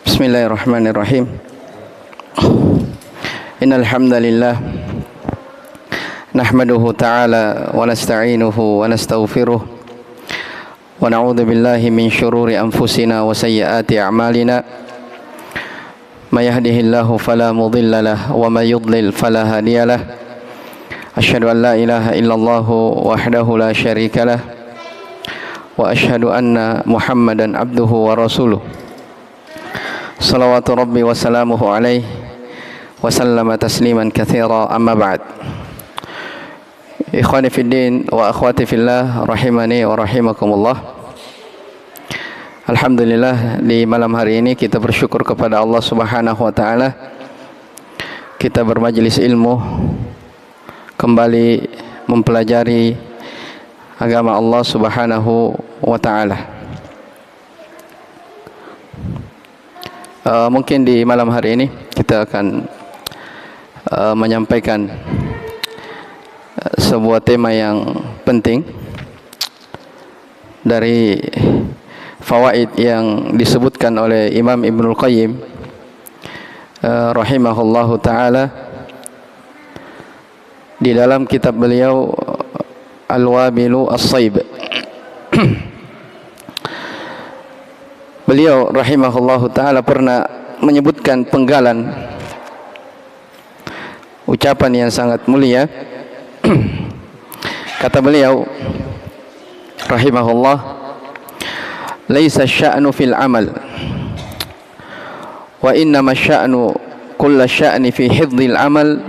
Bismillahirrahmanirrahim. Innal hamdalillah nahmaduhu ta'ala wa nasta'inuhu wa nastaghfiruh wa na'udzu billahi min syururi anfusina wa sayyiati a'malina. May yahdihillahu fala mudilla lahu wa may yudlil fala hadiya lahu. Asyhadu an la ilaha illallah wahdahu la syarika lah wa asyhadu anna Muhammadan abduhu wa rasuluh. Salawatu rabbi wa salamuhu alaihi wa sallama tasliman katsira, amma ba'd. Ikhwani fid din wa akhwati fillah rahimani wa rahimakumullah. Alhamdulillah, di malam hari ini kita bersyukur kepada Allah Subhanahu wa taala. Kita bermajelis ilmu, kembali mempelajari agama Allah Subhanahu wa taala. Mungkin di malam hari ini kita akan menyampaikan sebuah tema yang penting dari fawaid yang disebutkan oleh Imam Ibnul Qayyim rahimahullahu taala di dalam kitab beliau Al-Wabilu As-Sayb. Beliau rahimahullahu ta'ala pernah menyebutkan penggalan ucapan yang sangat mulia. Kata beliau rahimahullah, laisa sya'nu fil amal wa innama sya'nu kulla sya'ni fi hifdzil amal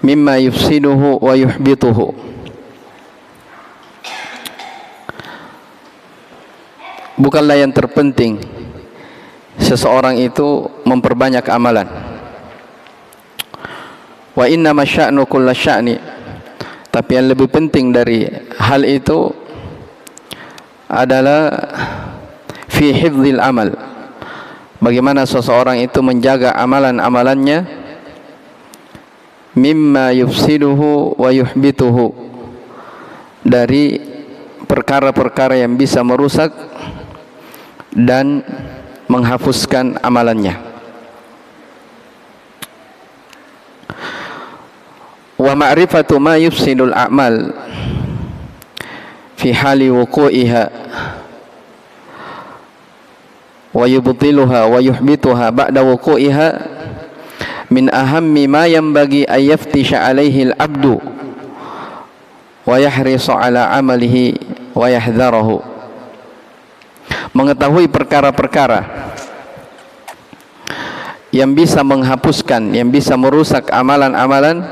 mimma yufsiduhu wa yuhbituhu. Bukanlah yang terpenting seseorang itu memperbanyak amalan. Wa inna ma sya'nu kulla sya'ni, tapi yang lebih penting dari hal itu adalah fi hifdzil amal, bagaimana seseorang itu menjaga amalan-amalannya, mimma yufsiduhu wa yuhbituhu, dari perkara-perkara yang bisa merusak dan menghapuskan amalannya. Wa ma'rifatu ma yufsidul a'mal fi hali wuqu'iha wa yubtiluha wa yuhbituha ba'da wuqu'iha min ahammi ma yanbaghi ay yaftisha 'alaihi al-'abdu wa yahrisu 'ala 'amalihi wa yahdharahu. Mengetahui perkara-perkara yang bisa menghapuskan, yang bisa merusak amalan-amalan,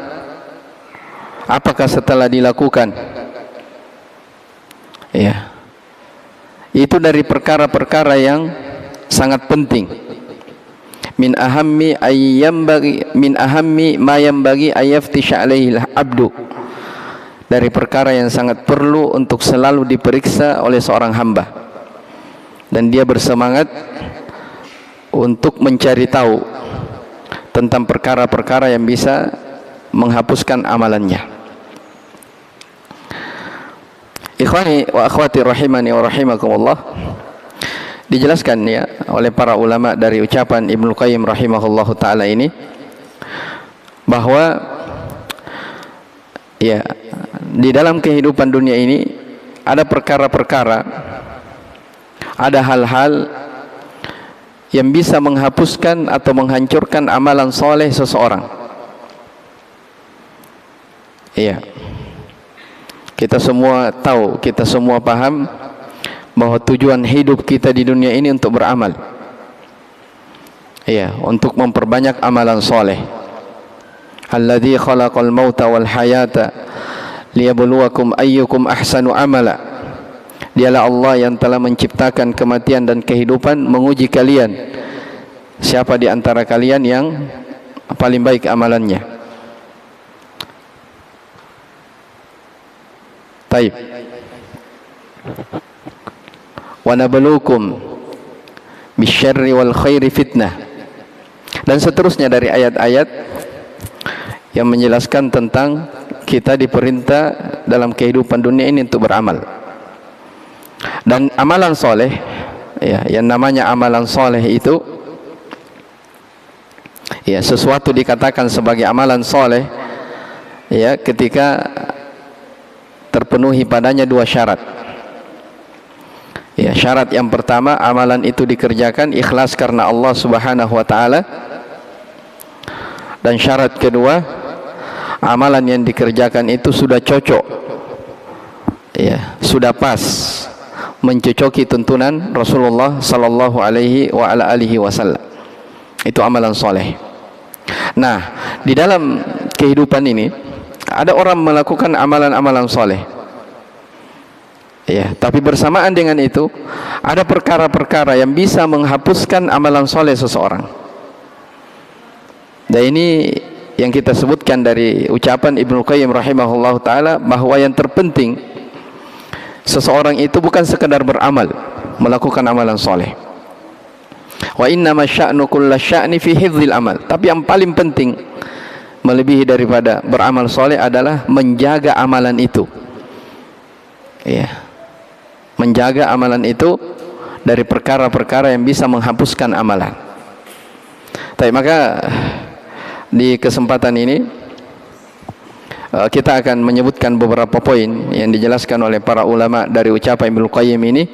apakah setelah dilakukan, ya, itu dari perkara-perkara yang sangat penting. Min ahammi ma yanbaghi ayyaftisha alaihi al-abdu, dari perkara yang sangat perlu untuk selalu diperiksa oleh seorang hamba, dan dia bersemangat untuk mencari tahu tentang perkara-perkara yang bisa menghapuskan amalannya. Ikhwani wa akhwati rahimani wa rahimakumullah, dijelaskan ya oleh para ulama dari ucapan Ibnu Qayyim rahimahullahu taala ini, bahwa ya, di dalam kehidupan dunia ini ada perkara-perkara, ada hal-hal yang bisa menghapuskan atau menghancurkan amalan soleh seseorang. Iya, kita semua tahu, kita semua paham bahwa tujuan hidup kita di dunia ini untuk beramal. Iya, untuk memperbanyak amalan soleh. Alladzi khalaqal mauta wal hayata liyabluwakum ayyukum ahsanu amala. Dialah Allah yang telah menciptakan kematian dan kehidupan, menguji kalian siapa di antara kalian yang paling baik amalannya. Taib. Wa nabluukum bisyarri wal khairi fitnah. Dan seterusnya dari ayat-ayat yang menjelaskan tentang kita diperintah dalam kehidupan dunia ini untuk beramal. Dan amalan soleh ya, yang namanya amalan soleh itu, ya, sesuatu dikatakan sebagai amalan soleh, ya, ketika terpenuhi padanya dua syarat. Ya, syarat yang pertama, amalan itu dikerjakan ikhlas karena Allah Subhanahu wa taala. Dan syarat kedua, amalan yang dikerjakan itu sudah cocok, ya, sudah pas, mencocoki tuntunan Rasulullah sallallahu alaihi wa ala alihi wasallam. Itu amalan soleh. Nah, di dalam kehidupan ini ada orang melakukan amalan-amalan soleh, ya, tapi bersamaan dengan itu ada perkara-perkara yang bisa menghapuskan amalan soleh seseorang. Dan ini yang kita sebutkan dari ucapan Ibnu Qayyim rahimahullah ta'ala, bahwa yang terpenting seseorang itu bukan sekedar beramal, melakukan amalan soleh. Wa innama sya'nu kulla sya'ni fi hifdzil amal. Tapi yang paling penting melebihi daripada beramal soleh adalah menjaga amalan itu, ya, menjaga amalan itu dari perkara-perkara yang bisa menghapuskan amalan. Tapi maka di kesempatan ini kita akan menyebutkan beberapa poin yang dijelaskan oleh para ulama dari ucapan Ibnu Qayyim ini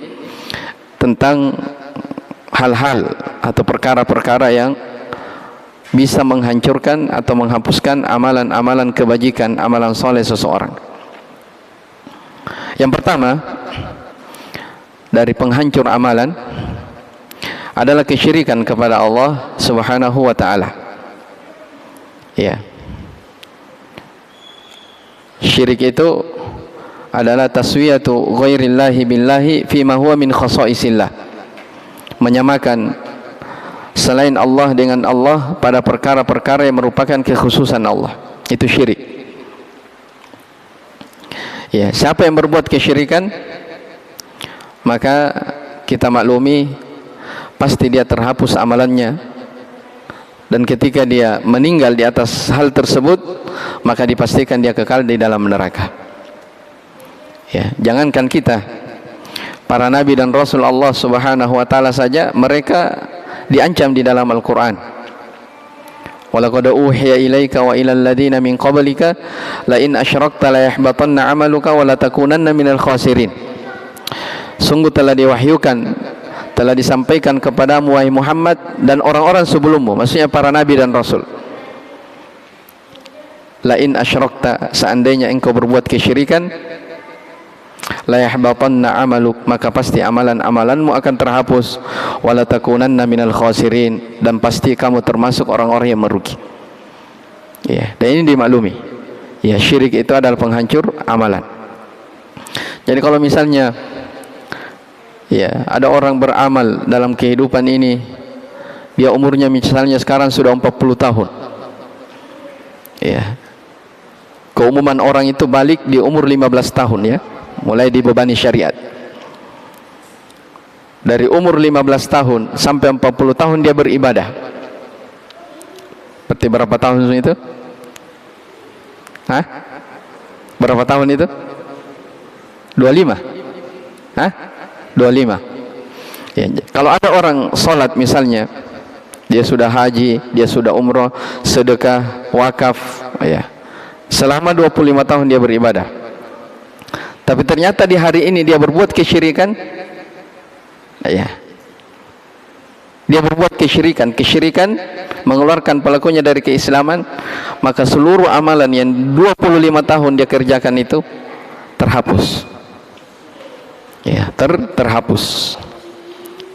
tentang hal-hal atau perkara-perkara yang bisa menghancurkan atau menghapuskan amalan-amalan kebajikan, amalan soleh seseorang. Yang pertama dari penghancur amalan adalah kesyirikan kepada Allah Subhanahu wa taala. Ya, syirik itu adalah taswiyatu ghairillahi billahi fima huwa min khasaisillah, menyamakan selain Allah dengan Allah pada perkara-perkara yang merupakan kekhususan Allah. Itu syirik. Ya, siapa yang berbuat kesyirikan, maka kita maklumi pasti dia terhapus amalannya. Dan ketika dia meninggal di atas hal tersebut, maka dipastikan dia kekal di dalam neraka. Ya, jangankan kita, para nabi dan rasul Allah Subhanahu wa taala saja mereka diancam di dalam Al-Qur'an. Walaqad uhiya ilaika wa ilal ladzina min qablika la in asyrakta la yahbatanna 'amaluka wa la takunanna minal khasirin. Sungguh telah diwahyukan, telah disampaikan kepadamu wahai Muhammad dan orang-orang sebelummu, maksudnya para nabi dan rasul. La in asyrakta, seandainya engkau berbuat kesyirikan, la yahbatanna amaluk, maka pasti amalan-amalanmu akan terhapus, wa la takunanna minal khasirin, dan pasti kamu termasuk orang-orang yang merugi. Ya, dan ini dimaklumi. Ya, syirik itu adalah penghancur amalan. Jadi kalau misalnya, ya, ada orang beramal dalam kehidupan ini, dia umurnya misalnya sekarang sudah 40 tahun. Ya, keumuman orang itu balik di umur 15 tahun, ya, mulai dibebani syariat. Dari umur 15 tahun sampai 40 tahun dia beribadah. Berarti berapa tahun itu? Hah? Berapa tahun itu? 25? Hah? 25. Ya, kalau ada orang sholat misalnya, dia sudah haji, dia sudah umroh, sedekah, wakaf, ya, selama 25 tahun dia beribadah. Tapi ternyata di hari ini dia berbuat kesyirikan, ya, dia berbuat kesyirikan mengeluarkan pelakunya dari keislaman, maka seluruh amalan yang 25 tahun dia kerjakan itu terhapus. Ya, terhapus.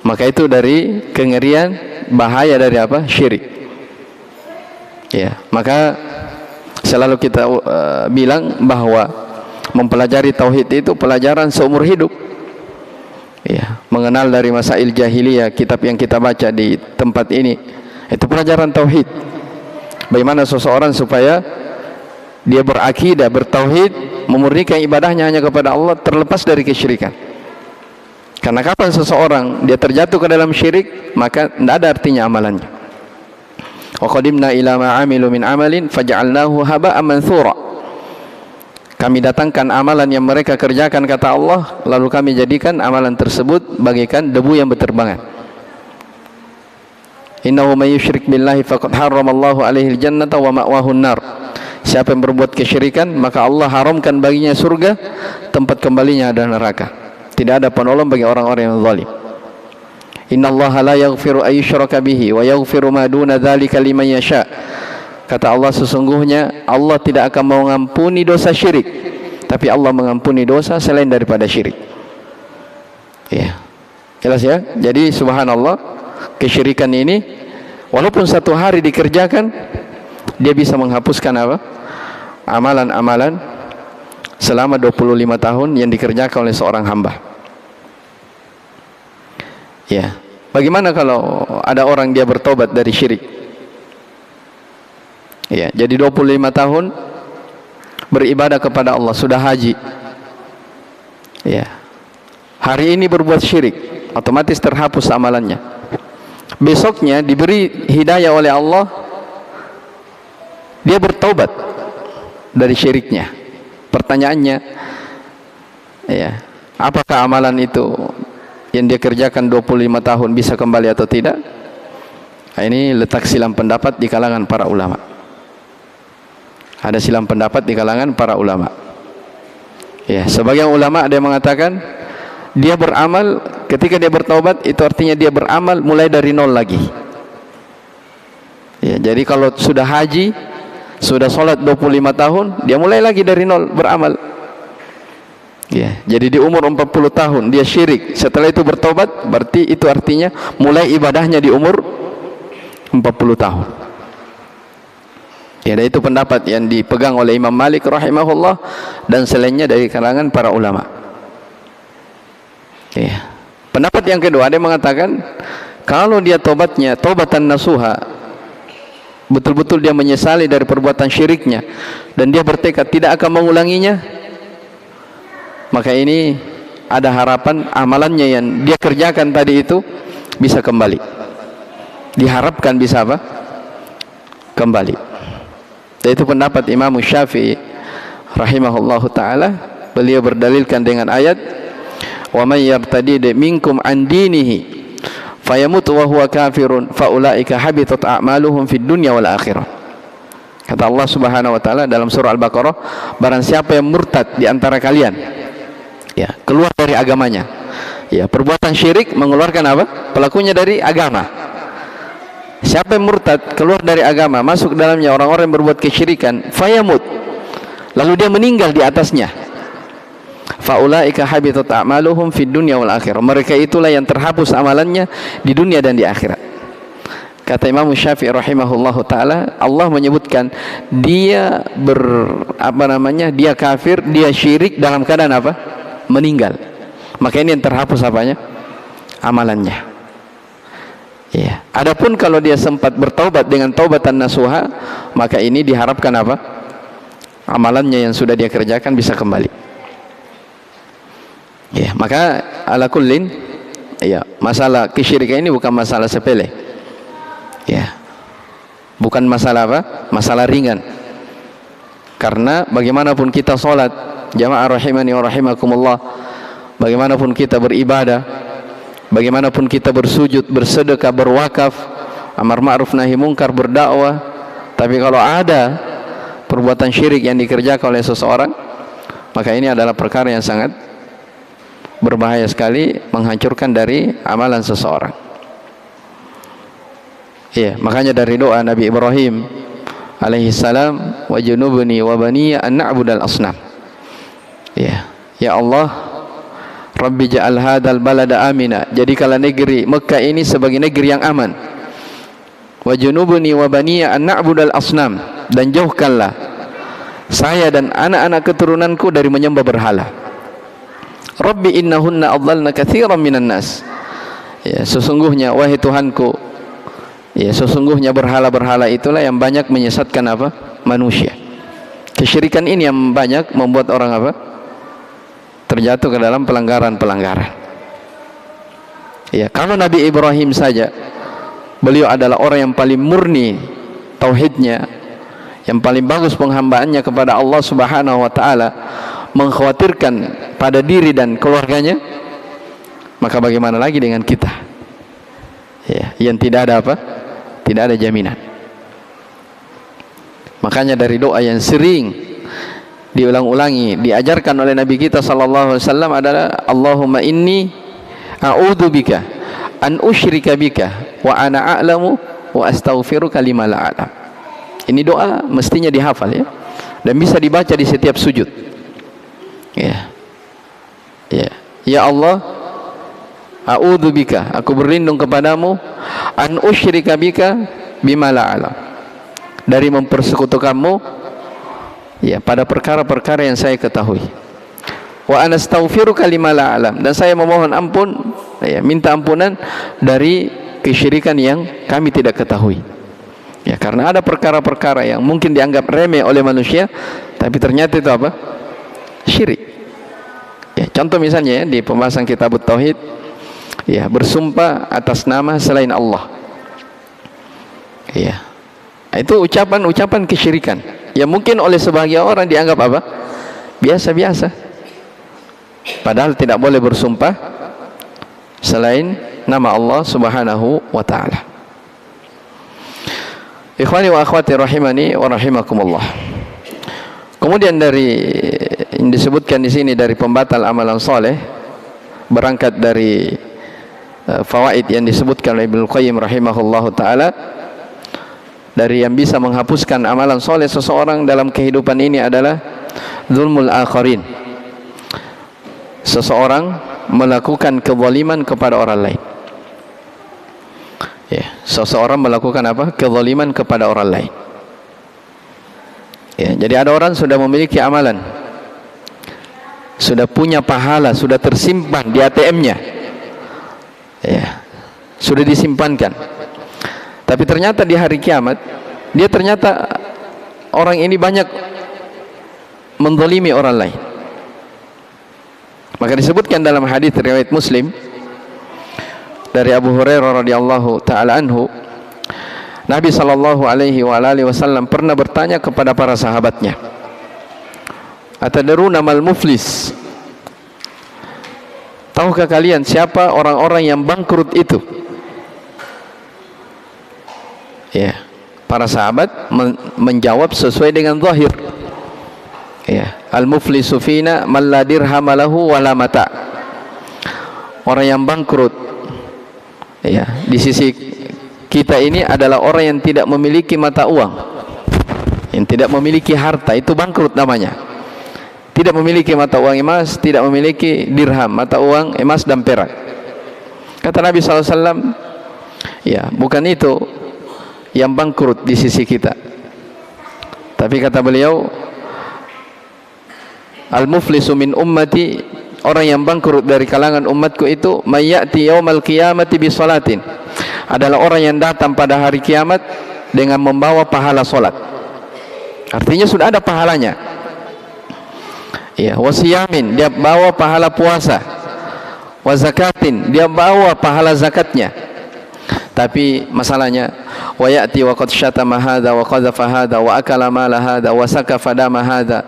Maka itu dari kengerian, bahaya dari apa? Syirik. Ya, maka selalu kita bilang bahwa mempelajari tauhid itu pelajaran seumur hidup. Ya, mengenal dari masail jahiliyah, kitab yang kita baca di tempat ini, itu pelajaran tauhid. Bagaimana seseorang supaya dia berakidah, bertauhid, memurnikan ibadahnya hanya kepada Allah, terlepas dari kesyirikan. Karena kapan seseorang dia terjatuh ke dalam syirik, maka tidak ada artinya amalannya. Wa qadimna ila ma 'amilu min amalin faj'alnahu haba'an manthura. Kami datangkan amalan yang mereka kerjakan, kata Allah, lalu kami jadikan amalan tersebut bagaikan debu yang berterbangan. Innahu may yusyrik billahi faqad harramallahu alaihi al-jannata wa ma'wahu an-nar. Siapa yang berbuat kesyirikan, maka Allah haramkan baginya surga, tempat kembalinya adalah neraka. Tidak ada penolong bagi orang-orang yang zalim. Innallaha la yaghfiru ay yushraka bihi wa yaghfiru ma duna dzalika liman yasha. Kata Allah, sesungguhnya Allah tidak akan mengampuni dosa syirik, tapi Allah mengampuni dosa selain daripada syirik. Ya, jelas ya. Jadi subhanallah, kesyirikan ini walaupun satu hari dikerjakan, dia bisa menghapuskan apa? Amalan-amalan selama 25 tahun yang dikerjakan oleh seorang hamba. Ya, bagaimana kalau ada orang dia bertobat dari syirik? Ya, jadi 25 tahun beribadah kepada Allah, sudah haji. Ya. Hari ini berbuat syirik, otomatis terhapus amalannya. Besoknya diberi hidayah oleh Allah, dia bertobat dari syiriknya. Pertanyaannya, ya, apakah amalan itu yang dia kerjakan 25 tahun bisa kembali atau tidak? Nah, ini letak silang pendapat di kalangan para ulama. Ada silang pendapat di kalangan para ulama. Ya, sebagian ulama ada yang mengatakan dia beramal ketika dia bertaubat itu artinya dia beramal mulai dari nol lagi. Ya, jadi kalau sudah haji, sudah sholat 25 tahun, dia mulai lagi dari nol beramal. Ya, jadi di umur 40 tahun dia syirik, setelah itu bertobat, berarti itu artinya mulai ibadahnya di umur 40 tahun. Ya, itu pendapat yang dipegang oleh Imam Malik rahimahullah dan selainnya dari kalangan para ulama. Ya. Pendapat yang kedua, ada yang mengatakan kalau dia tobatnya tobatan nasuha, betul-betul dia menyesali dari perbuatan syiriknya dan dia bertekad tidak akan mengulanginya, maka ini ada harapan amalannya yang dia kerjakan tadi itu bisa kembali. Diharapkan bisa apa? Kembali. Dan itu pendapat Imam Syafi'i rahimahullahu ta'ala. Beliau berdalilkan dengan ayat wa may yartadid minkum an dinihi fayamut wa huwa kafirun faulaika habitat a'maluhum fid dunya wal akhirah. Kata Allah Subhanahu wa taala dalam surah Al-Baqarah, barang siapa yang murtad di antara kalian, ya, keluar dari agamanya, ya, perbuatan syirik mengeluarkan apa? Pelakunya dari agama. Siapa yang murtad, keluar dari agama, masuk dalamnya orang-orang yang berbuat kesyirikan, fayamut, lalu dia meninggal di atasnya, faulaika habitat a'maluhum fid dunya wal akhirah. Mereka itulah yang terhapus amalannya di dunia dan di akhirat. Kata Imam Syafi'i rahimahullahu taala, Allah menyebutkan dia dia kafir, dia syirik dalam keadaan apa? Meninggal. Maka ini yang terhapus apanya? Amalannya. Ya. Adapun kalau dia sempat bertaubat dengan taubatan nasuha, maka ini diharapkan apa? Amalannya yang sudah dia kerjakan bisa kembali. Ya, maka ala kullin, ya, masalah kesyirikan ini bukan masalah sepele. Ya. Bukan masalah apa? Masalah ringan. Karena bagaimanapun kita sholat, jamaah rahimani wa rahimakumullah, bagaimanapun kita beribadah, bagaimanapun kita bersujud, bersedekah, berwakaf, amar ma'ruf nahi mungkar, berdakwah, tapi kalau ada perbuatan syirik yang dikerjakan oleh seseorang, maka ini adalah perkara yang sangat berbahaya sekali, menghancurkan dari amalan seseorang. Iya, makanya dari doa Nabi Ibrahim alaihi salam, wa junubni wa baniya an na'budal asnam. Ya, ya Allah, Rabbi ja'al hadal balada amina, jadikanlah negeri Mekah ini sebagai negeri yang aman. Wa junubni wa baniya an na'budal asnam, dan jauhkanlah saya dan anak-anak keturunanku dari menyembah berhala. Rabbi innahunna adlalna katsiran minan nas. Ya, sesungguhnya wahai Tuhanku, ya, sesungguhnya berhala-berhala itulah yang banyak menyesatkan apa? Manusia. Kesyirikan ini yang banyak membuat orang apa? Terjatuh ke dalam pelanggaran-pelanggaran. Ya, kalau Nabi Ibrahim saja, beliau adalah orang yang paling murni tauhidnya, yang paling bagus penghambaannya kepada Allah Subhanahu wa taala. mengkhawatirkan pada diri dan keluarganya, maka bagaimana lagi dengan kita, ya, yang tidak ada apa? Tidak ada jaminan. Makanya dari doa yang sering diulang-ulangi, diajarkan oleh Nabi kita sallallahu alaihi wasallam adalah Allahumma inni a'udzubika an usyrika bika wa ana a'lamu wa astaghfiruka lima la a'lam. Ini doa mestinya dihafal, ya, dan bisa dibaca di setiap sujud. Ya. Ya. Ya Allah, a'udzubika, aku berlindung kepadamu, an usyrika bika bima la a'lam, dari mempersekutukanmu, ya, pada perkara-perkara yang saya ketahui. Wa anastaghfiruka lima la a'lam, dan saya memohon ampun, ya, minta ampunan dari kesyirikan yang kami tidak ketahui. Ya, karena ada perkara-perkara yang mungkin dianggap remeh oleh manusia, tapi ternyata itu apa? Syirik. Ya, contoh misalnya, ya, di pembahasan kitab tauhid, ya, bersumpah atas nama selain Allah. Ya. Itu ucapan-ucapan kesyirikan yang mungkin oleh sebagian orang dianggap apa? Biasa-biasa. Padahal tidak boleh bersumpah selain nama Allah Subhanahu wa taala. Ikhwani wa akhwati rahimani wa rahimakumullah. Kemudian dari yang disebutkan di sini dari pembatal amalan soleh, berangkat dari fawaid yang disebutkan oleh Ibnu Qayyim rahimahullahu taala, dari yang bisa menghapuskan amalan soleh seseorang dalam kehidupan ini adalah zulmul akharin. Seseorang melakukan kezaliman kepada orang lain. Ya, seseorang melakukan apa? Kezaliman kepada orang lain. Ya, jadi ada orang sudah memiliki amalan, sudah punya pahala, sudah tersimpan di ATM-nya, ya, sudah disimpankan. Tapi ternyata di hari kiamat, dia ternyata orang ini banyak menzalimi orang lain. Maka disebutkan dalam hadis riwayat Muslim dari Abu Hurairah radhiyallahu taala anhu, Nabi sallallahu alaihi wasallam pernah bertanya kepada para sahabatnya, "Atadruna mal muflis?" Tahukah kalian siapa orang-orang yang bangkrut itu? Ya, para sahabat menjawab sesuai dengan zahir. Ya, al-muflisu fina man la dirham lahu wala mata. Orang yang bangkrut, ya, di sisi kita ini adalah orang yang tidak memiliki mata uang, yang tidak memiliki harta, itu bangkrut namanya. Tidak memiliki mata uang emas, tidak memiliki dirham, mata uang emas dan perak. Kata Nabi SAW, ya, bukan itu yang bangkrut di sisi kita. Tapi kata beliau, al-muflisu min ummati, orang yang bangkrut dari kalangan umatku itu, may ya'ti yaumal qiyamati bi salatin, adalah orang yang datang pada hari kiamat dengan membawa pahala salat. Artinya sudah ada pahalanya. Ya, wasiyamin, dia bawa pahala puasa. Wa zakatin, dia bawa pahala zakatnya. Tapi masalahnya, wa ya'ti wa qad syatama hadza wa qadhafa hadza wa akala mala hadza wa sakafa dama hadza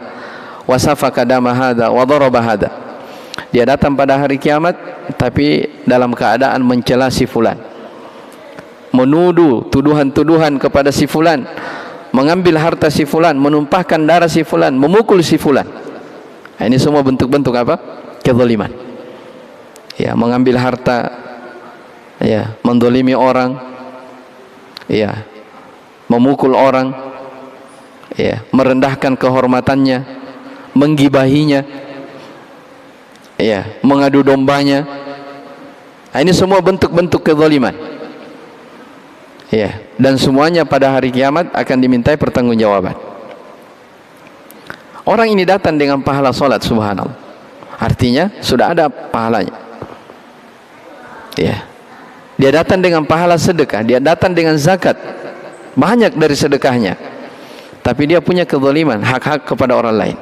wa safaka dama hadza wa daraba hadza. Dia datang pada hari kiamat tapi dalam keadaan mencela si fulan, menuduh tuduhan-tuduhan kepada si fulan, mengambil harta si fulan, menumpahkan darah si fulan, memukul si fulan. Nah, ini semua bentuk-bentuk apa? Kezaliman. Ya, mengambil harta, ya, mendolimi orang, ya, memukul orang, ya, merendahkan kehormatannya, menggibahinya, ya, mengadu dombanya. Nah, ini semua bentuk-bentuk kezaliman. Ya, dan semuanya pada hari kiamat akan dimintai pertanggungjawaban. Orang ini datang dengan pahala salat, subhanallah. Artinya sudah ada pahalanya. Ya. Dia datang dengan pahala sedekah, dia datang dengan zakat, banyak dari sedekahnya. Tapi dia punya kezaliman, hak-hak kepada orang lain.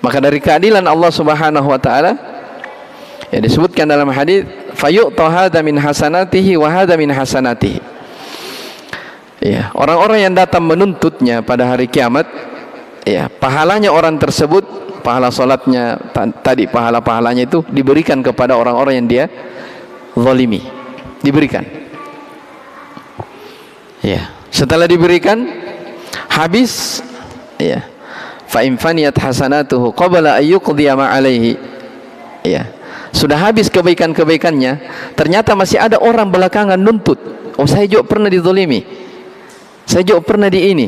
Maka dari keadilan Allah Subhanahu wa taala, ya, disebutkan dalam hadis, fayu'ta hadza min hasanatihi wa hadza min hasanatihi. Ya, orang-orang yang datang menuntutnya pada hari kiamat, ya, pahalanya orang tersebut pahala salatnya tadi, pahala-pahalanya itu diberikan kepada orang-orang yang dia zalimi, diberikan. Ya, setelah diberikan habis, ya, fa in faniyat hasanatuhu qabla ayyuqdiya ma alaihi, ya, sudah habis kebaikan-kebaikannya, ternyata masih ada orang belakangan nuntut, oh saya juga pernah dizalimi, saya juga pernah di ini,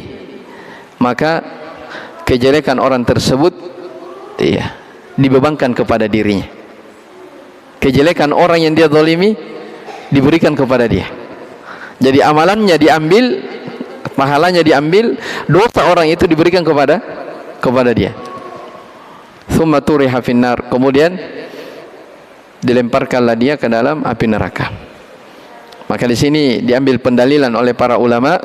maka kejelekan orang tersebut, iya, dibebankan kepada dirinya. Kejelekan orang yang dia zalimi diberikan kepada dia. Jadi amalannya diambil, pahalanya diambil, dosa orang itu diberikan kepada dia. Tsumma turiha finnar, kemudian dilemparkanlah dia ke dalam api neraka. Maka di sini diambil pendalilan oleh para ulama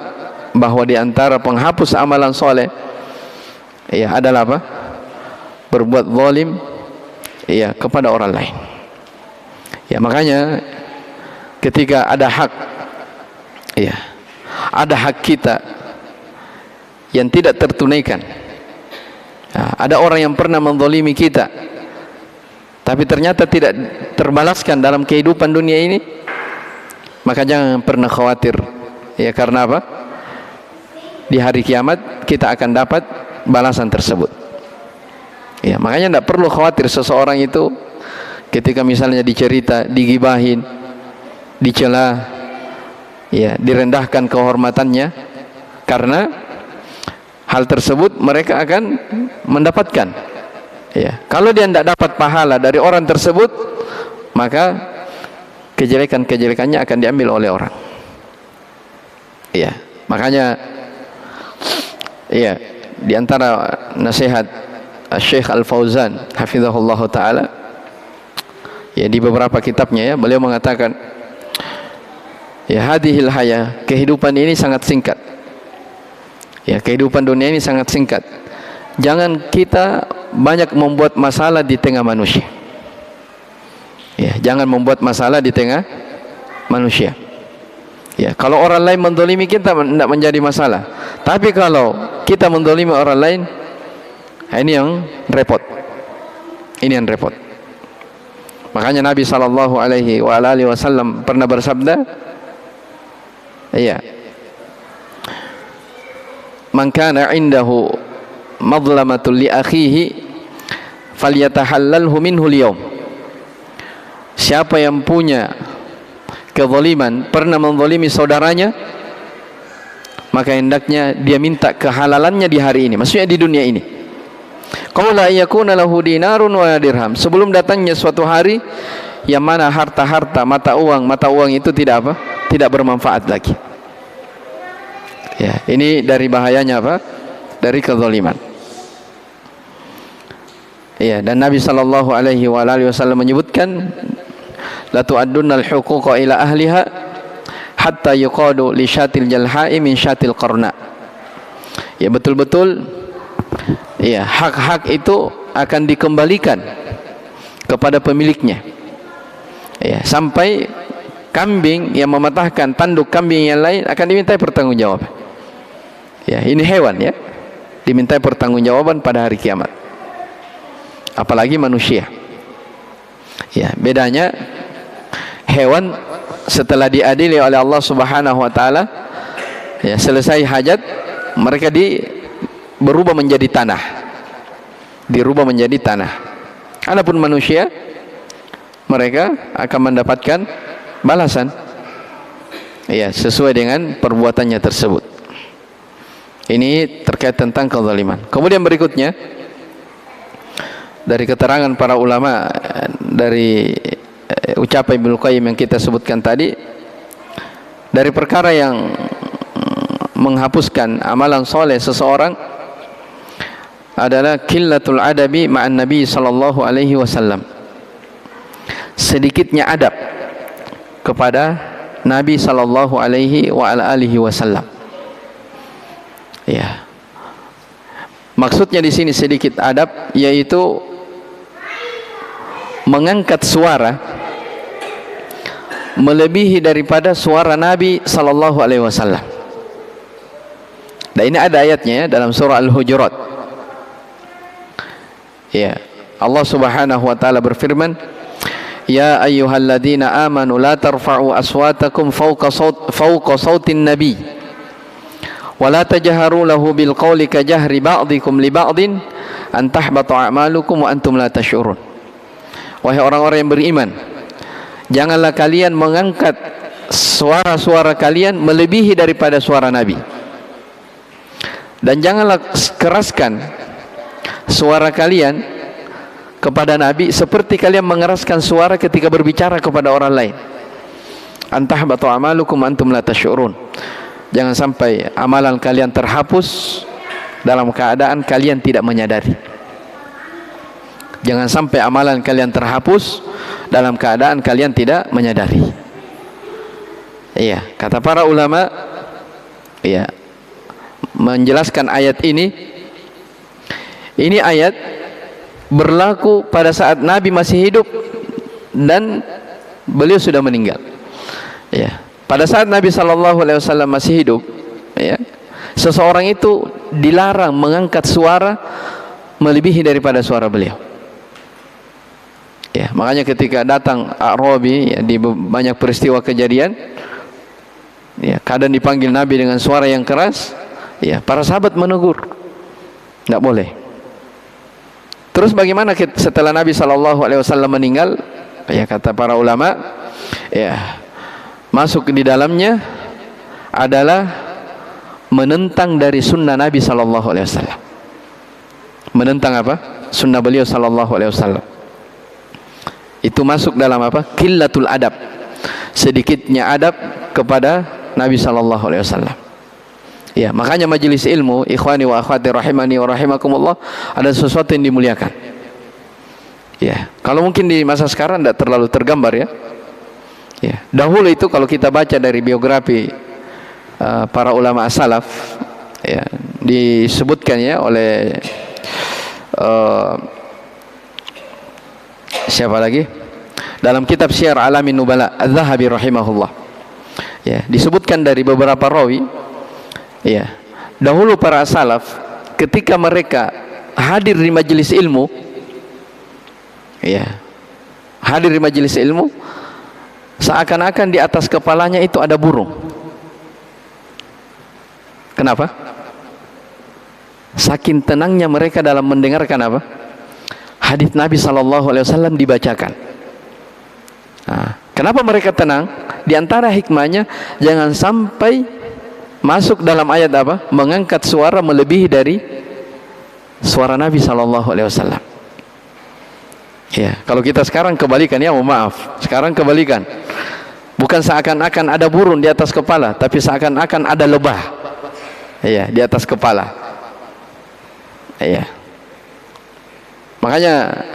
bahwa di antara penghapus amalan soleh, ya, adalah apa? Berbuat zalim, ya, kepada orang lain. Ya, makanya ketika ada hak, ya, ada hak kita yang tidak tertunaikan, ya, ada orang yang pernah menzalimi kita tapi ternyata tidak terbalaskan dalam kehidupan dunia ini, maka jangan pernah khawatir, ya, karena apa? Di hari kiamat kita akan dapat balasan tersebut. Ya, makanya tidak perlu khawatir seseorang itu ketika misalnya dicerita, digibahin, dicela, ya, direndahkan kehormatannya, karena hal tersebut mereka akan mendapatkan. Ya, kalau dia tidak dapat pahala dari orang tersebut, maka kejelekan-kejelekannya akan diambil oleh orang. Ya, makanya, ya, di antara nasihat Syekh Al-Fauzan hafizahullah taala, ya, di beberapa kitabnya, ya, beliau mengatakan, ya, hadhil haya, kehidupan ini sangat singkat. Ya, kehidupan dunia ini sangat singkat. Jangan kita banyak membuat masalah di tengah manusia. Ya, jangan membuat masalah di tengah manusia. Ya, kalau orang lain mendolimi kita tidak menjadi masalah. Tapi kalau kita mendolimi orang lain, ini yang repot. Ini yang repot. Makanya Nabi sallallahu alaihi wasallam pernah bersabda, ya, man kana indahu madlamatul li akhihi falyatahallalhu minhu al-yawm. Siapa yang punya kezaliman, pernah menzalimi saudaranya, maka hendaknya dia minta kehalalannya di hari ini, maksudnya di dunia ini. Qala yakuna lahu dinarun wa dirham, sebelum datangnya suatu hari yang mana harta-harta, mata uang itu tidak apa? Tidak bermanfaat lagi. Ya, ini dari bahayanya apa? Dari kezaliman. Ya, dan Nabi sallallahu alaihi wasallam menyebutkan, la tu'addunnal huquqa ila ahliha hatta yuqadu li syatil jalha'i min syatil qarna. Ya, betul-betul, ya, hak-hak itu akan dikembalikan kepada pemiliknya. Ya, sampai kambing yang mematahkan tanduk kambing yang lain akan dimintai pertanggungjawaban. Ya, ini hewan, ya, dimintai pertanggungjawaban pada hari kiamat. Apalagi manusia. Ya, bedanya hewan setelah diadili oleh Allah Subhanahu wa taala, ya, selesai hajat, mereka berubah menjadi tanah. Dirubah menjadi tanah. Adapun manusia, mereka akan mendapatkan balasan, ya, sesuai dengan perbuatannya tersebut. Ini terkait tentang kezaliman. Kemudian berikutnya, dari keterangan para ulama, dari ucapan Ibnu Qayyim yang kita sebutkan tadi, dari perkara yang menghapuskan amalan soleh seseorang adalah qillatul adabi ma'an Nabi sallallahu alaihi wasallam. Sedikitnya adab kepada Nabi sallallahu alaihi wasallam. Ya. Maksudnya di sini sedikit adab, yaitu mengangkat suara melebihi daripada suara Nabi sallallahu alaihi wasallam. Dan ini ada ayatnya, ya, dalam surah Al-Hujurat. Ya, Allah Subhanahu wa taala berfirman, "Ya ayyuhalladzina amanu la tarfa'u aswatakum fawqa sautin nabi wa la tajharu lahu bil qawli ka jahri ba'dikum li ba'din an tahbata a'malukum wa antum la tash'urun." Wahai orang-orang yang beriman, janganlah kalian mengangkat suara-suara kalian melebihi daripada suara Nabi, dan janganlah keraskan suara kalian kepada Nabi seperti kalian mengeraskan suara ketika berbicara kepada orang lain. Antahbatu amalukum antum la tash'urun. Jangan sampai amalan kalian terhapus dalam keadaan kalian tidak menyadari. Jangan sampai amalan kalian terhapus dalam keadaan kalian tidak menyadari. Iya, kata para ulama, iya, menjelaskan ayat ini ayat berlaku pada saat Nabi masih hidup dan beliau sudah meninggal. Ya, pada saat Nabi SAW masih hidup, ya, seseorang itu dilarang mengangkat suara melebihi daripada suara beliau. Ya, makanya ketika datang A'rabi, ya, di banyak peristiwa kejadian, ya, kadang dipanggil Nabi dengan suara yang keras, ya, para sahabat menegur, nggak boleh. Terus bagaimana setelah Nabi SAW meninggal? Ya, kata para ulama, ya, masuk di dalamnya adalah menentang dari sunnah Nabi SAW. Menentang apa? Sunnah beliau SAW. Itu masuk dalam apa? Qillatul adab, sedikitnya adab kepada Nabi SAW. Ya, makanya majelis ilmu, ikhwani wa akhwati rahimani wa rahimakumullah, ada sesuatu yang dimuliakan. Ya, kalau mungkin di masa sekarang tidak terlalu tergambar, ya. Ya, dahulu itu kalau kita baca dari biografi para ulama as-salaf, ya, disebutkan, ya, oleh siapa lagi? Dalam kitab Syiar Alamin Nubala, Az-Zahabi rahimahullah. Ya, disebutkan dari beberapa rawi, ya, dahulu para salaf ketika mereka hadir di majelis ilmu, ya, hadir di majelis ilmu, seakan-akan di atas kepalanya itu ada burung. Kenapa? Saking tenangnya mereka dalam mendengarkan apa? Hadis Nabi SAW dibacakan. Nah, kenapa mereka tenang? Di antara hikmahnya, jangan sampai masuk dalam ayat apa? Mengangkat suara melebihi dari suara Nabi SAW. Ya, kalau kita sekarang kebalikan, ya, mohon maaf, sekarang kebalikan. Bukan seakan-akan ada burung di atas kepala, tapi seakan-akan ada lebah, ya, di atas kepala. Ya. Makanya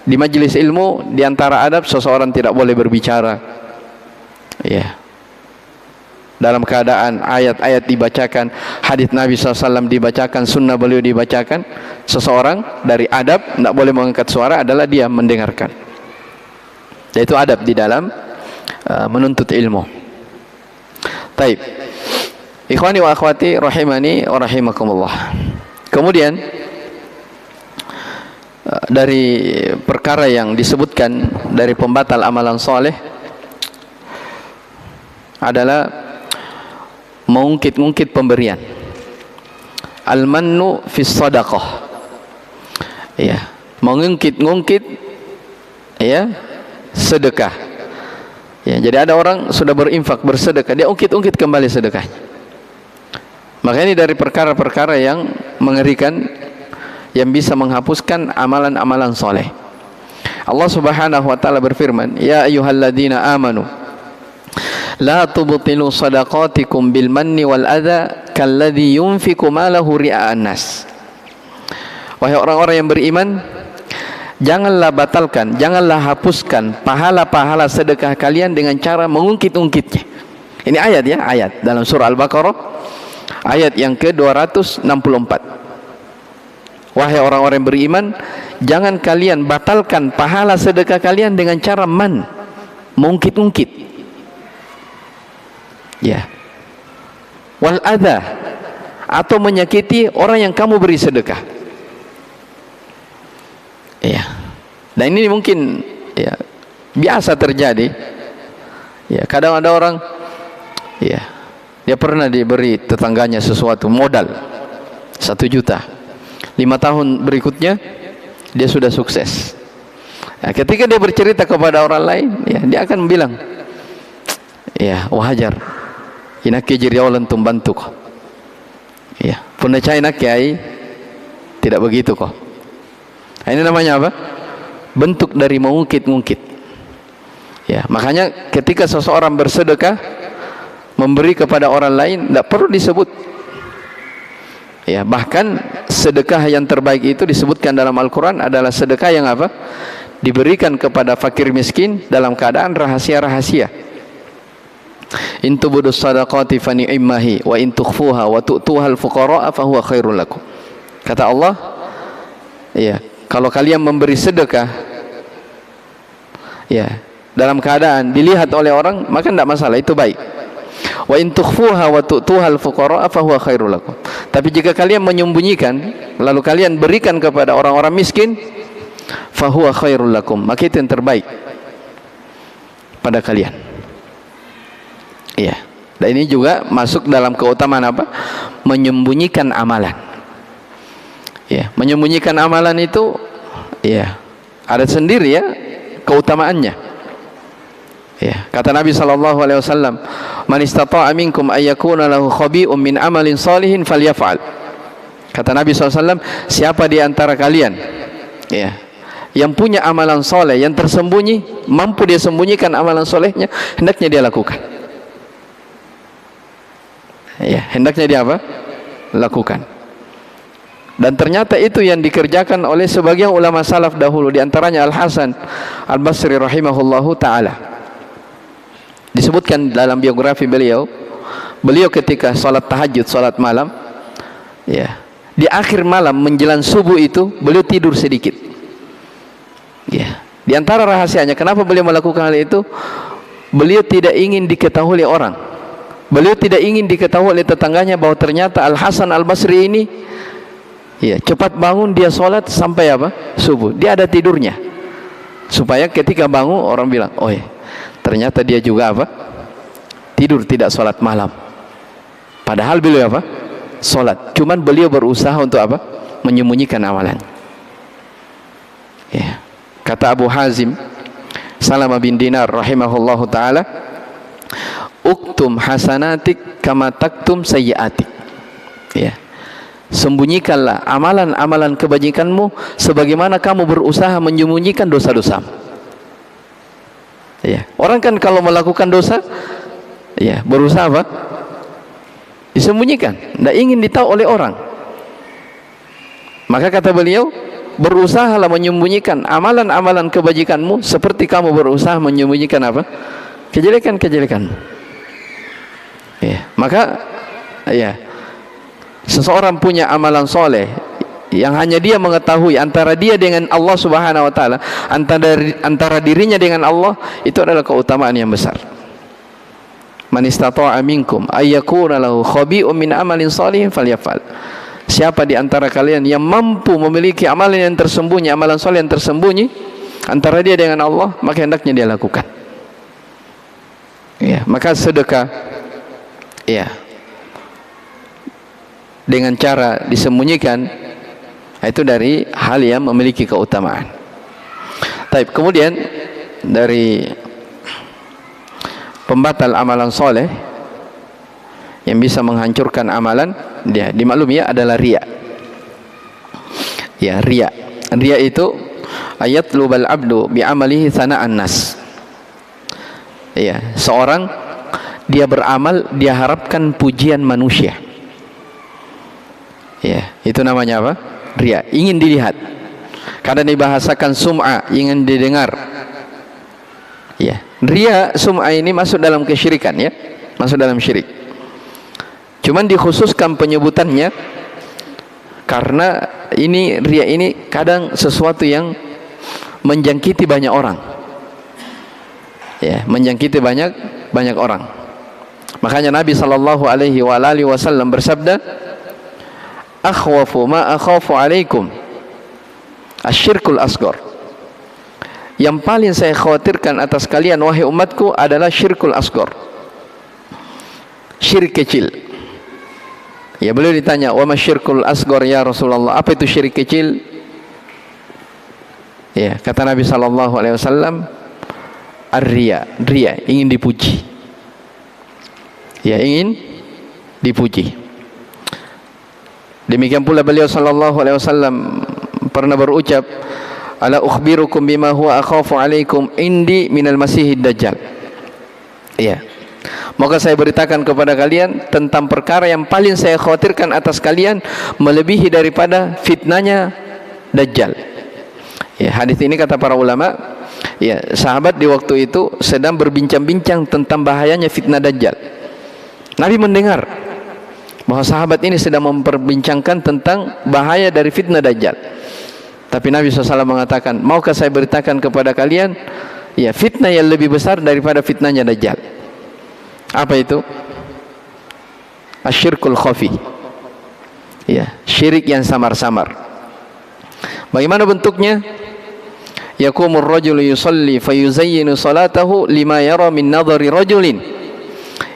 di majelis ilmu, di antara adab, seseorang tidak boleh berbicara, ya, dalam keadaan ayat-ayat dibacakan, hadis Nabi SAW dibacakan, sunnah beliau dibacakan. Seseorang dari adab tidak boleh mengangkat suara adalah dia mendengarkan. Yaitu adab di dalam menuntut ilmu. Taib, ikhwani wa akhwati rahimani wa rahimakumullah. Kemudian dari perkara yang disebutkan dari pembatal amalan soleh adalah mengungkit-ungkit pemberian. Al-mannu fis sadaqah, ya, mengungkit-ungkit, ya, sedekah. Ya, jadi ada orang sudah berinfak, bersedekah, dia ungkit-ungkit kembali sedekahnya. Maka ini dari perkara-perkara yang mengerikan, yang bisa menghapuskan amalan-amalan soleh. Allah Subhanahu wa taala berfirman, "Ya ayyuhalladzina amanu la tubtilu sadaqatikum bil manni wal adza kalladzi yunfiqu malahu ria'an nas." Wahai orang-orang yang beriman, janganlah batalkan, janganlah hapuskan pahala-pahala sedekah kalian dengan cara mengungkit-ungkitnya. Ini ayat, ya, ayat dalam surah Al-Baqarah, ayat yang ke-264. Wahai orang-orang yang beriman, jangan kalian batalkan pahala sedekah kalian dengan cara mengungkit-ungkit, ya, wal adza, atau menyakiti orang yang kamu beri sedekah. Ya. Dan ini mungkin ya biasa terjadi. Ya, kadang ada orang ya dia pernah diberi tetangganya sesuatu modal 1 juta. 5 tahun berikutnya dia sudah sukses. Ya, ketika dia bercerita kepada orang lain, ya dia akan bilang, ya wajar. Inak kejiri awalan tumbantu kok. Ya, punna cai nak kiai tidak begitu kok. Nah, ini namanya apa? Bentuk dari mengungkit-ungkit. Ya, makanya ketika seseorang bersedekah memberi kepada orang lain tidak perlu disebut. Ya, bahkan sedekah yang terbaik itu disebutkan dalam Al-Quran adalah sedekah yang apa? Diberikan kepada fakir miskin dalam keadaan rahasia-rahasia. In tubudus sadaqati fa ni'mahi wa in tukhfuha wa tu'tuha al-fuqara'a fa huwa khairul lakum. Kata Allah, ya, kalau kalian memberi sedekah ya dalam keadaan dilihat oleh orang, maka tidak masalah, itu baik. Wa in tukhfuha wa tu'tuha al-fuqara'a fa huwa khairul lakum. Tapi jika kalian menyembunyikan lalu kalian berikan kepada orang-orang miskin, fa huwa khairul lakum, maka itu yang terbaik pada kalian. Iya. Dan ini juga masuk dalam keutamaan apa? Menyembunyikan amalan. Ya, menyembunyikan amalan itu ya ada sendiri ya keutamaannya. Ya, kata Nabi sallallahu alaihi wasallam, "Man istata'a minkum ay yakuna lahu khabi'un min amalin salihin falyaf'al." Kata Nabi sallallahu alaihi wasallam, siapa di antara kalian ya yang punya amalan soleh yang tersembunyi, mampu dia sembunyikan amalan solehnya, hendaknya dia lakukan. Ya, hendaknya dia apa? Lakukan. Dan ternyata itu yang dikerjakan oleh sebagian ulama salaf dahulu, di antaranya Al-Hasan Al-Basri rahimahullahu taala. Disebutkan dalam biografi beliau ketika salat tahajud, salat malam, ya, di akhir malam menjelang subuh itu beliau tidur sedikit. Ya, di antara rahasianya kenapa beliau melakukan hal itu, beliau tidak ingin diketahui oleh orang. Beliau tidak ingin diketahui oleh tetangganya bahwa ternyata Al-Hasan Al-Basri ini ya cepat bangun, dia sholat sampai apa? Subuh. Dia ada tidurnya. Supaya ketika bangun orang bilang, "Oh ya, ternyata dia juga apa? Tidur, tidak sholat malam." Padahal beliau apa? Sholat. Cuman beliau berusaha untuk apa? Menyembunyikan amalan. Ya. Kata Abu Hazim Salamah bin Dinar rahimahullahu ta'ala, "Uktum hasanatik kama taktum sayyiatik." Ya, sembunyikanlah amalan-amalan kebajikanmu sebagaimana kamu berusaha menyembunyikan dosa-dosamu. Ya, orang kan kalau melakukan dosa ya berusaha apa? Disembunyikan, tidak ingin ditahu oleh orang. Maka kata beliau, berusahalah menyembunyikan amalan-amalan kebajikanmu seperti kamu berusaha menyembunyikan apa? Kejelekan-kejelekanmu. Ya, maka ya seseorang punya amalan soleh yang hanya dia mengetahui antara dia dengan Allah Subhanahu wa taala, antara dirinya dengan Allah, itu adalah keutamaan yang besar. Man istata'a minkum ay yakuna lahu khabi'un min amalin shalihin falyaf'al. Siapa di antara kalian yang mampu memiliki amalan yang tersembunyi, amalan soleh yang tersembunyi antara dia dengan Allah, maka hendaknya dia lakukan. Ya, maka sedekah ya dengan cara disembunyikan itu dari hal yang memiliki keutamaan. Taib, kemudian dari pembatal amalan soleh yang bisa menghancurkan amalan, dia dimaklumi ya adalah riya. Ya, riya. Riya itu ayat lubal abdu bi amalihi sana'an nas. Ya, seorang dia beramal, dia harapkan pujian manusia. Ya, itu namanya apa? Riya, ingin dilihat. Kadang dibahasakan sum'ah, ingin didengar. Ya, riya, sum'ah ini masuk dalam kesyirikan ya, masuk dalam syirik. Cuman dikhususkan penyebutannya karena ini riya ini kadang sesuatu yang menjangkiti banyak orang. Ya, menjangkiti banyak orang. Makanya Nabi sallallahu alaihi wasallam bersabda, "Akhwafu ma akhafu alaikum Asyirkul asghar. Yang paling saya khawatirkan atas kalian wahai umatku adalah syirkul asghar. Syirik kecil. Ya, beliau ditanya, "Wa masyirkul asghar ya Rasulullah?" Apa itu syirik kecil? Ya, kata Nabi sallallahu alaihi wasallam, ar-riya, riya, ingin dipuji. Ya, ingin dipuji. Demikian pula beliau sallallahu alaihi wasallam pernah berucap, "Ala ukhbirukum bima huwa akhafu alaikum indi minal masihid dajjal." Ya. Maka saya beritakan kepada kalian tentang perkara yang paling saya khawatirkan atas kalian melebihi daripada fitnahnya Dajjal. Ya, hadis ini kata para ulama, ya, sahabat di waktu itu sedang berbincang-bincang tentang bahayanya fitnah Dajjal. Nabi mendengar bahwa sahabat ini sedang memperbincangkan tentang bahaya dari fitnah Dajjal. Tapi Nabi SAW mengatakan, maukah saya beritakan kepada kalian, ya, fitnah yang lebih besar daripada fitnahnya Dajjal. Apa itu? Asyirkul khafi. Ya, syirik yang samar-samar. Bagaimana bentuknya? Yakumur rajulu yusalli fayuzayyinu salatahu lima yara min nadhari rajulin.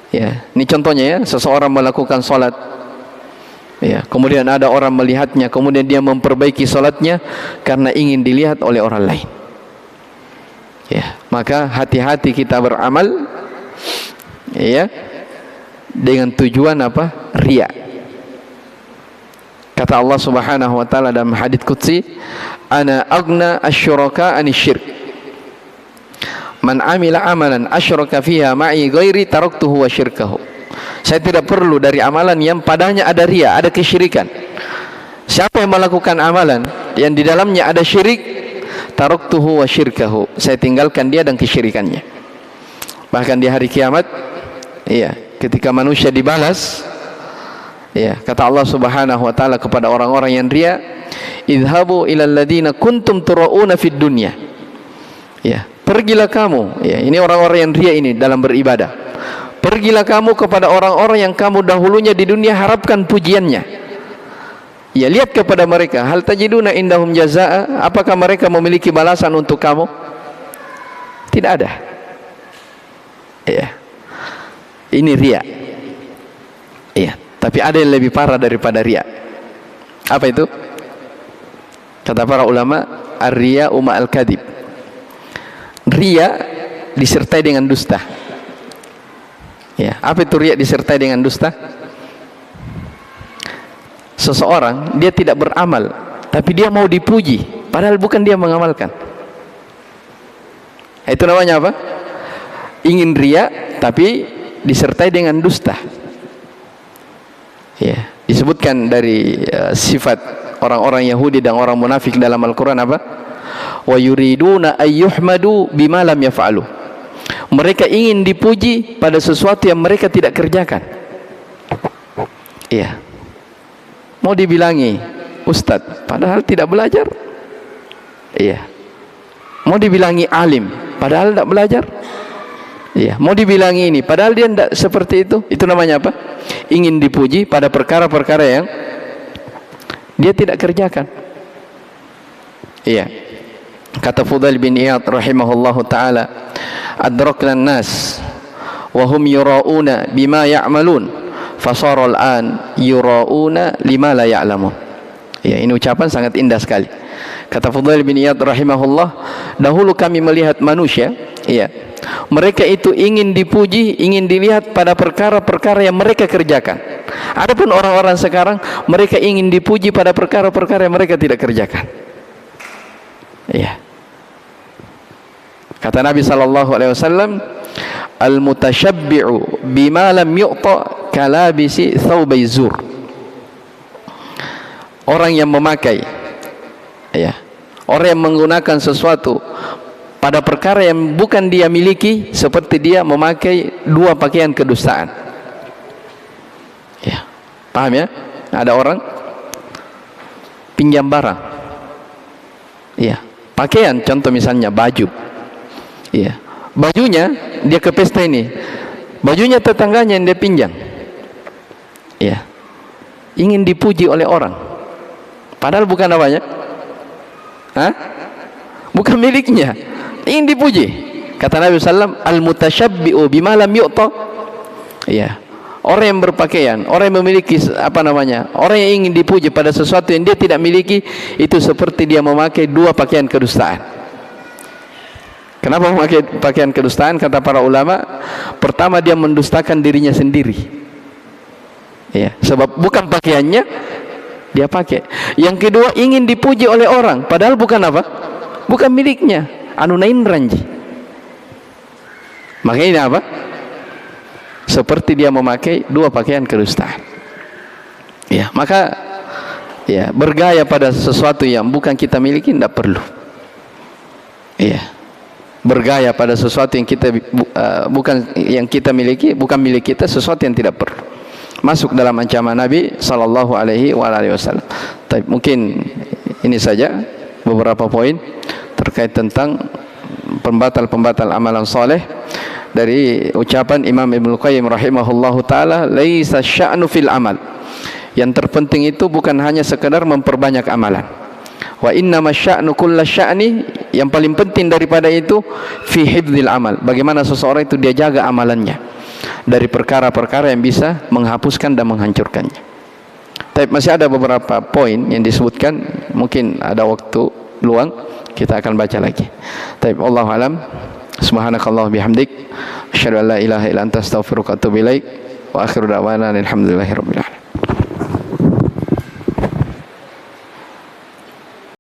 Ya, ini contohnya ya, seseorang melakukan salat. Ya, kemudian ada orang melihatnya, kemudian dia memperbaiki salatnya karena ingin dilihat oleh orang lain. Ya, maka hati-hati kita beramal, ya, dengan tujuan apa? Riya. Kata Allah Subhanahu wa taala dalam hadits qudsi, "Ana aghna asy-syuraka anisyirk. Man amila amalan asyraka fiha ma'i ghairi taraktuhu wa syirkahu." Saya tidak perlu dari amalan yang padanya ada riya, ada kesyirikan. Siapa yang melakukan amalan yang di dalamnya ada syirik, taraktuhu wa syirkahu, saya tinggalkan dia dan kesyirikannya. Bahkan di hari kiamat, iya, ketika manusia dibalas, ya, kata Allah Subhanahu wa taala kepada orang-orang yang riya, "Idhabu ilal ladzina kuntum turauna fid dunya." Ya, pergilah kamu, ya, ini orang-orang yang riya ini dalam beribadah. Pergilah kamu kepada orang-orang yang kamu dahulunya di dunia harapkan pujiannya. Ya, lihat kepada mereka, hal tajiduna indahum jazaa, apakah mereka memiliki balasan untuk kamu? Tidak ada. Ya. Ini riya. Iya, tapi ada yang lebih parah daripada riya. Apa itu? Kata para ulama, ar-riya umma al-kadhib. Riya disertai dengan dusta. Ya, apa itu riya disertai dengan dusta? Seseorang dia tidak beramal, tapi dia mau dipuji, padahal bukan dia mengamalkan. Itu namanya apa? Ingin riya, tapi disertai dengan dusta. Ya, disebutkan dari sifat orang-orang Yahudi dan orang munafik dalam Al-Quran apa? Wa yuriduna ayyuhmadu bima lam yaf'alu. Mereka ingin dipuji pada sesuatu yang mereka tidak kerjakan. Iya. Mau dibilangi ustadz, padahal tidak belajar. Iya. Mau dibilangi alim, padahal tidak belajar. Iya. Mau dibilangi ini, padahal dia tidak seperti itu. Itu namanya apa? Ingin dipuji pada perkara-perkara yang dia tidak kerjakan. Iya. Kata Fudail bin Iyad rahimahullahu taala, adrakna nas wa hum yura'una bima ya'malun fasara al-an yura'una lima la ya'lamun. Ya, ini ucapan sangat indah sekali. Kata Fudail bin Iyad rahimahullah, dahulu kami melihat manusia, ya, mereka itu ingin dipuji, ingin dilihat pada perkara-perkara yang mereka kerjakan. Adapun orang-orang sekarang, mereka ingin dipuji pada perkara-perkara yang mereka tidak kerjakan. Ya. Kata Nabi sallallahu alaihi wasallam, al-mutashabbi'u bima lam yu'ta kalabisi thawbai zur. Orang yang memakai, ya, orang yang menggunakan sesuatu pada perkara yang bukan dia miliki, seperti dia memakai dua pakaian kedustaan. Ya, paham ya? Ada orang pinjam barang, ya, pakaian, contoh misalnya baju. Iya, bajunya dia ke pesta ini, bajunya tetangganya yang dia pinjam. Iya, ingin dipuji oleh orang, padahal bukan namanya Hah? Bukan miliknya. Ingin dipuji. Kata Nabi SAW, al-mutasyabbi'u bima lam yu'ta. Iya. Orang yang berpakaian, orang yang memiliki orang yang ingin dipuji pada sesuatu yang dia tidak miliki, itu seperti dia memakai dua pakaian kedustaan. Kenapa memakai pakaian kedustaan? Kata para ulama, pertama dia mendustakan dirinya sendiri. Ya, sebab bukan pakaiannya dia pakai. Yang kedua, ingin dipuji oleh orang, padahal bukan apa? Bukan miliknya. Anu nain ranji. Makanya ini apa? Seperti dia memakai dua pakaian kedustaan. Ya, maka ya, bergaya pada sesuatu yang bukan kita miliki tidak perlu. Ya. Bergaya pada sesuatu yang kita bukan yang kita miliki, bukan milik kita, sesuatu yang tidak perlu. Masuk dalam ancaman Nabi sallallahu alaihi wasallam. Tapi mungkin ini saja beberapa poin terkait tentang pembatal-pembatal amalan soleh. Dari ucapan Imam Ibnu Qayyim rahimahullahu taala, laisa sya'nu fil amal. Yang terpenting itu bukan hanya sekedar memperbanyak amalan. Wa innama sya'nu kulla sya'ni, yang paling penting daripada itu fi hifdzil amal. Bagaimana seseorang itu dia jaga amalannya dari perkara-perkara yang bisa menghapuskan dan menghancurkannya. Tapi masih ada beberapa poin yang disebutkan, mungkin ada waktu luang kita akan baca lagi. Tapi wallahu alam. Subhanakallah bihamdik, asyhadu an la ilaha illa anta astaghfiruka wa atubu ilaik, wa akhiru da'wana alhamdulillahi rabbil alamin.